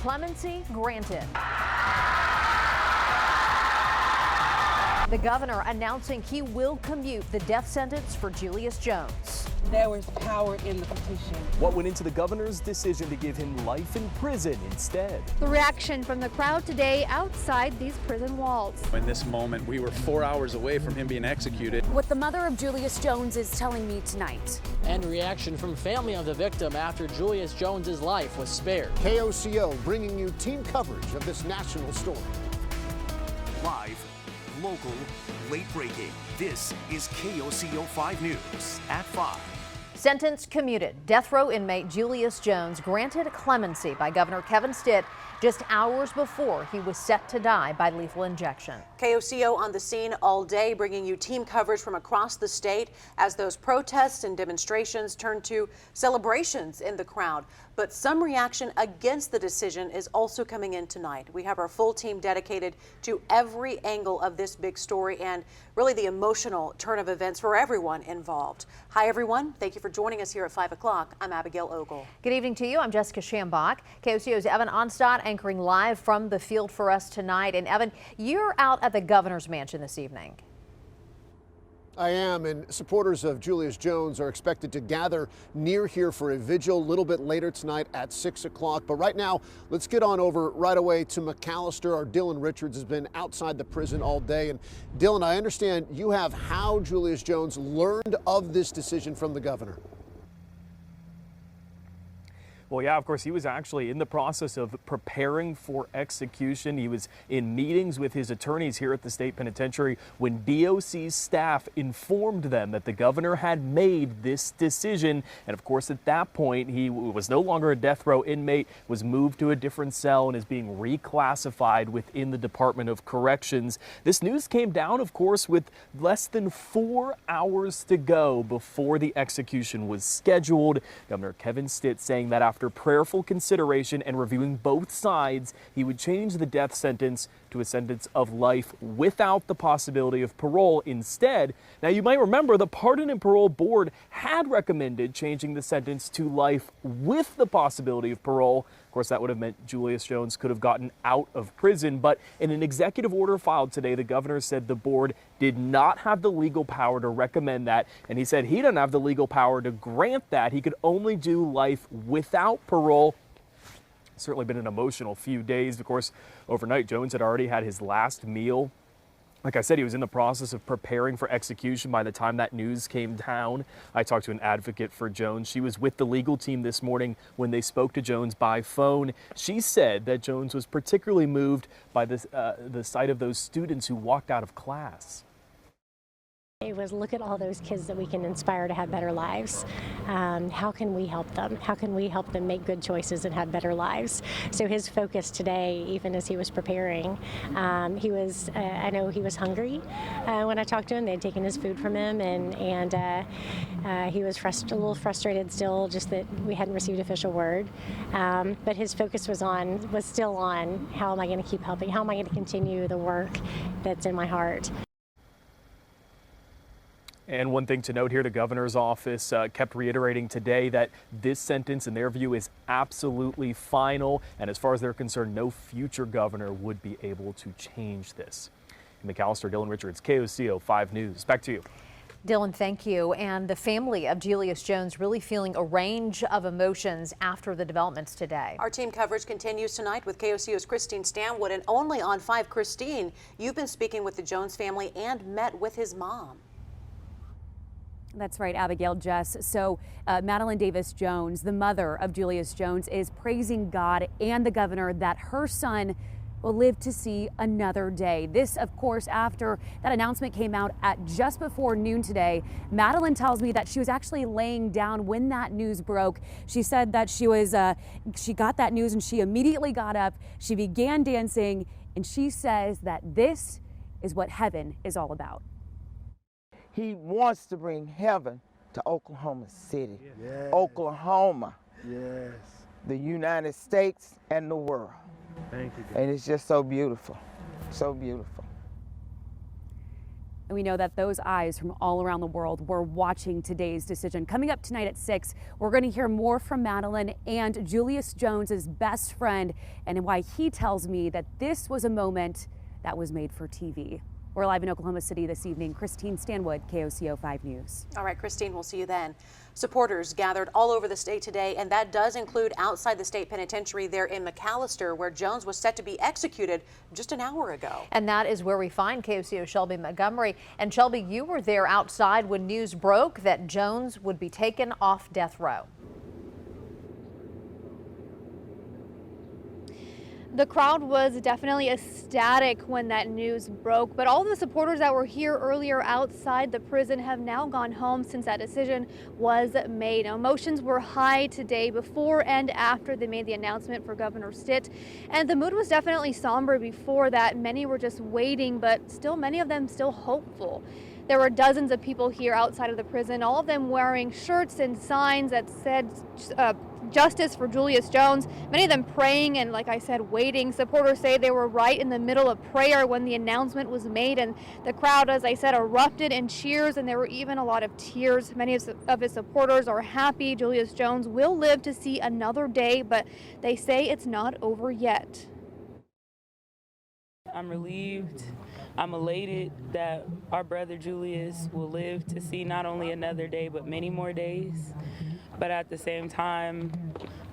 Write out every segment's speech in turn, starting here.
Clemency granted. The governor announcing he will commute the death sentence for Julius Jones. There was power in the petition. What went into the governor's decision to give him life in prison instead? The reaction from the crowd today outside these prison walls. In this moment, we were 4 hours away from him being executed. What the mother of Julius Jones is telling me tonight. And reaction from family of the victim after Julius Jones's life was spared. KOCO bringing you team coverage of this national story. Live, local, late breaking. This is KOCO 5 News at 5. Sentence commuted. Death row inmate Julius Jones granted clemency by Governor Kevin Stitt just hours before he was set to die by lethal injection. KOCO on the scene all day, bringing you team coverage from across the state as those protests and demonstrations turn to celebrations in the crowd. But some reaction against the decision is also coming in tonight. We have our full team dedicated to every angle of this big story and really the emotional turn of events for everyone involved. Hi, everyone. Thank you for joining us here at 5 o'clock. I'm Abigail Ogle. Good evening to you. I'm Jessica Schambach. KOCO's Evan Onstadt anchoring live from the field for us tonight. And Evan, you're out at the governor's mansion this evening. I am, and supporters of Julius Jones are expected to gather near here for a vigil a little bit later tonight at 6 o'clock. But right now, let's get on over right away to McAllister. Our Dylan Richards has been outside the prison all day. And Dylan, I understand you have how Julius Jones learned of this decision from the governor. Well, yeah, of course, he was actually in the process of preparing for execution. He was in meetings with his attorneys here at the state penitentiary when DOC's staff informed them that the governor had made this decision. And of course, at that point, he was no longer a death row inmate, was moved to a different cell and is being reclassified within the Department of Corrections. This news came down, of course, with less than 4 hours to go before the execution was scheduled. Governor Kevin Stitt saying that after prayerful consideration and reviewing both sides, he would change the death sentence to a sentence of life without the possibility of parole instead. Now, you might remember the Pardon and Parole Board had recommended changing the sentence to life with the possibility of parole. Of course, that would have meant Julius Jones could have gotten out of prison. But in an executive order filed today, the governor said the board did not have the legal power to recommend that. And he said he doesn't have the legal power to grant that. He could only do life without parole. Certainly been an emotional few days. Of course, overnight, Jones had already had his last meal. Like I said, he was in the process of preparing for execution by the time that news came down. I talked to an advocate for Jones. She was with the legal team this morning when they spoke to Jones by phone. She said that Jones was particularly moved by the sight of those students who walked out of class. It was look at all those kids that we can inspire to have better lives. How can we help them? How can we help them make good choices and have better lives? So his focus today, even as he was preparing, he was, I know he was hungry when I talked to him. They had taken his food from him, and he was a little frustrated still, just that we hadn't received official word. But his focus was still on how am I going to keep helping? How am I going to continue the work that's in my heart? And one thing to note here, the governor's office kept reiterating today that this sentence, in their view, is absolutely final. And as far as they're concerned, no future governor would be able to change this. In McAllister, Dylan Richards, KOCO 5 News. Back to you. Dylan, thank you. And the family of Julius Jones really feeling a range of emotions after the developments today. Our team coverage continues tonight with KOCO's Christine Stanwood. And only on 5, Christine, you've been speaking with the Jones family and met with his mom. That's right, Abigail, Jess. So Madeline Davis Jones, the mother of Julius Jones, is praising God and the governor that her son will live to see another day. This, of course, after that announcement came out at just before noon today. Madeline tells me that she was actually laying down when that news broke. She said that she got that news and she immediately got up. She began dancing, and she says that this is what heaven is all about. He wants to bring heaven to Oklahoma City, yes. Oklahoma, yes. The United States, and the world. Thank you, God. And it's just so beautiful, so beautiful. And we know that those eyes from all around the world were watching today's decision. Coming up tonight at 6, we're going to hear more from Madeline and Julius Jones's best friend and why he tells me that this was a moment that was made for TV. We're live in Oklahoma City this evening. Christine Stanwood, KOCO 5 News. All right, Christine, we'll see you then. Supporters gathered all over the state today, and that does include outside the state penitentiary there in McAllister, where Jones was set to be executed just an hour ago. And that is where we find KOCO Shelby Montgomery. And Shelby, you were there outside when news broke that Jones would be taken off death row. The crowd was definitely ecstatic when that news broke, but all the supporters that were here earlier outside the prison have now gone home since that decision was made. Emotions were high today before and after they made the announcement for Governor Stitt, and the mood was definitely somber before that. Many were just waiting, but still many of them still hopeful. There were dozens of people here outside of the prison, all of them wearing shirts and signs that said justice for Julius Jones, many of them praying and, like I said, waiting. Supporters say they were right in the middle of prayer when the announcement was made, and the crowd, as I said, erupted in cheers, and there were even a lot of tears. Many of his supporters are happy Julius Jones will live to see another day, but they say it's not over yet. I'm relieved. I'm elated that our brother Julius will live to see not only another day, but many more days. But at the same time,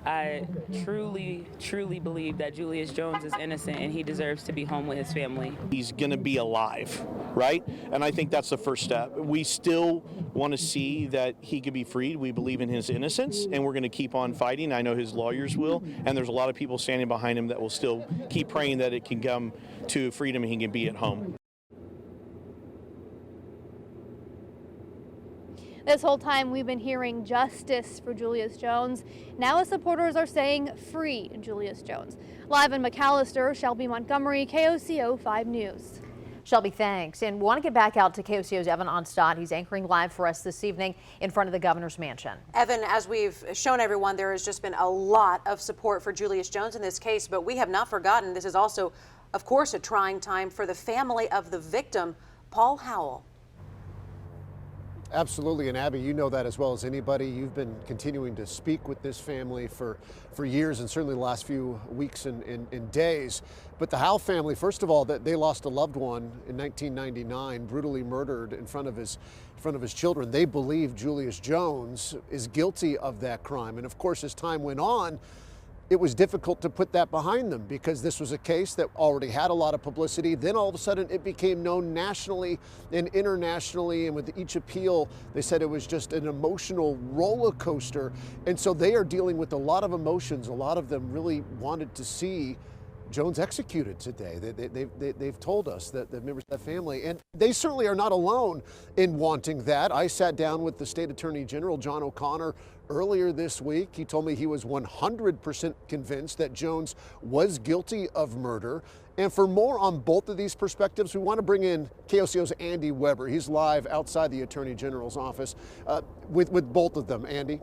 I truly, truly believe that Julius Jones is innocent and he deserves to be home with his family. He's going to be alive, right? And I think that's the first step. We still want to see that he could be freed. We believe in his innocence, and we're going to keep on fighting. I know his lawyers will, and there's a lot of people standing behind him that will still keep praying that it can come to freedom and he can be at home. This whole time we've been hearing justice for Julius Jones. Now his supporters are saying free Julius Jones. Live in McAllister, Shelby Montgomery, KOCO 5 News. Shelby, thanks. And want to get back out to KOCO's Evan Onstad. He's anchoring live for us this evening in front of the governor's mansion. Evan, as we've shown everyone, there has just been a lot of support for Julius Jones in this case, but we have not forgotten this is also, of course, a trying time for the family of the victim, Paul Howell. Absolutely, and Abby, you know that as well as anybody. You've been continuing to speak with this family for years, and certainly the last few weeks and days. But the Howell family, first of all, that they lost a loved one in 1999, brutally murdered in front of his children. They believe Julius Jones is guilty of that crime, and of course, as time went on, it was difficult to put that behind them because this was a case that already had a lot of publicity. Then all of a sudden it became known nationally and internationally, and with each appeal they said it was just an emotional roller coaster. And so they are dealing with a lot of emotions. A lot of them really wanted to see Jones executed today. They've told us that the members of that family, and they certainly are not alone in wanting that. I sat down with the State Attorney General, John O'Connor, earlier this week. He told me he was 100% convinced that Jones was guilty of murder. And for more on both of these perspectives, we want to bring in KOCO's Andy Weber. He's live outside the Attorney General's office with both of them. Andy?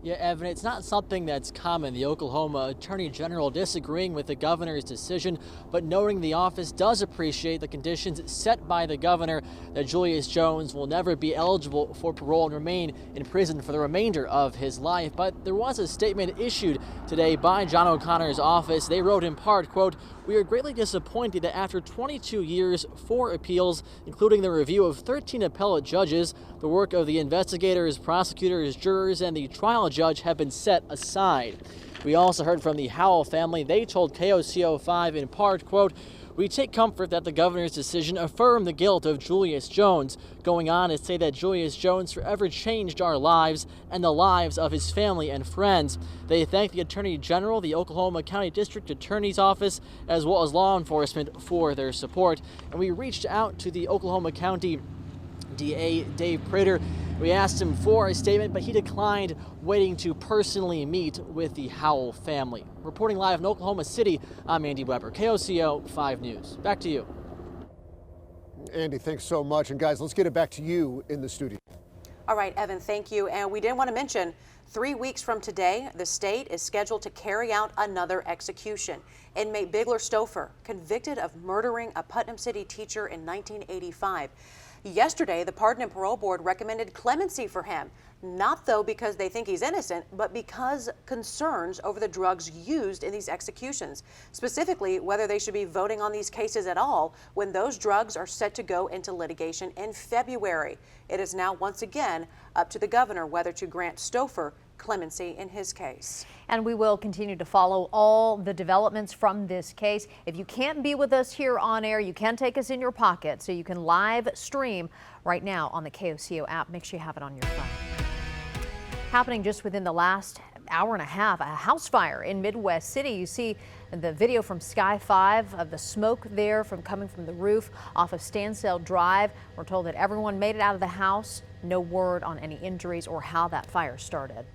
Yeah, Evan, it's not something that's common. The Oklahoma Attorney General disagreeing with the governor's decision, but noting the office does appreciate the conditions set by the governor that Julius Jones will never be eligible for parole and remain in prison for the remainder of his life. But there was a statement issued today by John O'Connor's office. They wrote in part, quote, "We are greatly disappointed that after 22 years, 4 appeals, including the review of 13 appellate judges, the work of the investigators, prosecutors, jurors, and the trial judge have been set aside." We also heard from the Howell family. They told KOCO 5 in part, quote, "We take comfort that the governor's decision affirmed the guilt of Julius Jones," going on to say that Julius Jones forever changed our lives and the lives of his family and friends. They thank the Attorney General, the Oklahoma County District Attorney's Office, as well as law enforcement for their support. And we reached out to the Oklahoma County DA Dave Prater. We asked him for a statement, but he declined, waiting to personally meet with the Howell family. Reporting live in Oklahoma City, I'm Andy Weber, KOCO 5 News. Back to you. Andy, thanks so much. And guys, let's get it back to you in the studio. All right, Evan, thank you. And we did want to mention 3 weeks from today, the state is scheduled to carry out another execution. Inmate Bigler Stouffer, convicted of murdering a Putnam City teacher in 1985. Yesterday, the Pardon and Parole Board recommended clemency for him. Not, though, because they think he's innocent, but because concerns over the drugs used in these executions. Specifically, whether they should be voting on these cases at all when those drugs are set to go into litigation in February. It is now once again up to the governor whether to grant Stouffer clemency in his case. And we will continue to follow all the developments from this case. If you can't be with us here on air, you can take us in your pocket, so you can live stream right now on the KOCO app. Make sure you have it on your phone. Happening just within the last hour and a half, a house fire in Midwest City. You see the video from Sky 5 of the smoke there coming from the roof off of Stansell Drive. We're told that everyone made it out of the house. No word on any injuries or how that fire started.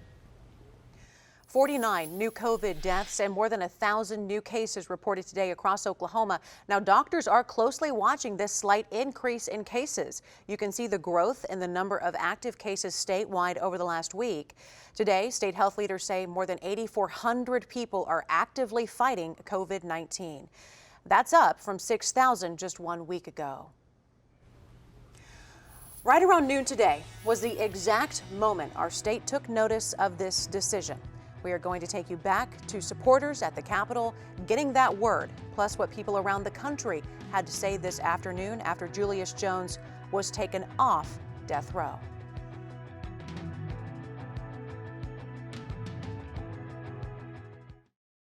49 new COVID deaths and more than 1,000 new cases reported today across Oklahoma. Now, doctors are closely watching this slight increase in cases. You can see the growth in the number of active cases statewide over the last week. Today, state health leaders say more than 8,400 people are actively fighting COVID-19. That's up from 6,000 just 1 week ago. Right around noon today was the exact moment our state took notice of this decision. We are going to take you back to supporters at the Capitol getting that word, plus what people around the country had to say this afternoon after Julius Jones was taken off death row.